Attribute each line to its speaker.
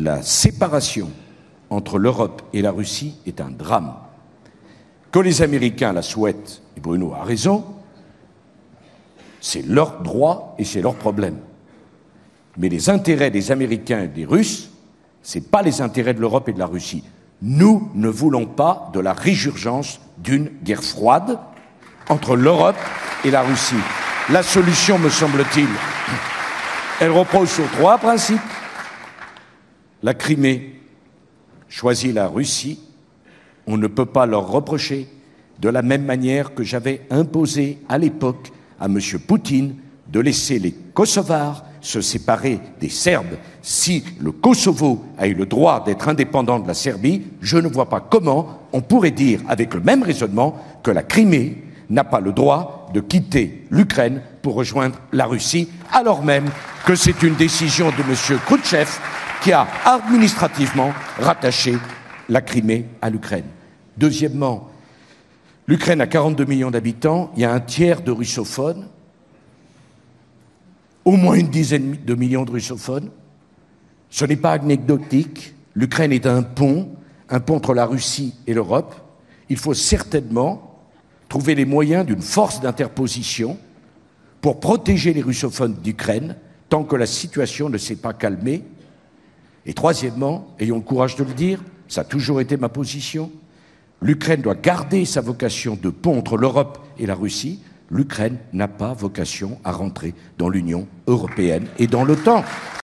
Speaker 1: La séparation entre l'Europe et la Russie est un drame. Que les Américains la souhaitent, et Bruno a raison, c'est leur droit et c'est leur problème. Mais les intérêts des Américains et des Russes, ce n'est pas les intérêts de l'Europe et de la Russie. Nous ne voulons pas de la résurgence d'une guerre froide entre l'Europe et la Russie. La solution, me semble-t-il, elle repose sur 3 principes. La Crimée choisit la Russie. On ne peut pas leur reprocher, de la même manière que j'avais imposé à l'époque à M. Poutine de laisser les Kosovars se séparer des Serbes. Si le Kosovo a eu le droit d'être indépendant de la Serbie, je ne vois pas comment on pourrait dire, avec le même raisonnement, que la Crimée n'a pas le droit de quitter l'Ukraine pour rejoindre la Russie, alors même que c'est une décision de M. Khrouchtchev qui a administrativement rattaché la Crimée à l'Ukraine. Deuxièmement, l'Ukraine a 42 millions d'habitants, il y a un tiers de russophones, au moins une dizaine de millions de russophones. Ce n'est pas anecdotique, l'Ukraine est un pont entre la Russie et l'Europe. Il faut certainement trouver les moyens d'une force d'interposition pour protéger les russophones d'Ukraine tant que la situation ne s'est pas calmée. Et troisièmement, ayons le courage de le dire, ça a toujours été ma position, l'Ukraine doit garder sa vocation de pont entre l'Europe et la Russie. L'Ukraine n'a pas vocation à rentrer dans l'Union européenne et dans l'OTAN.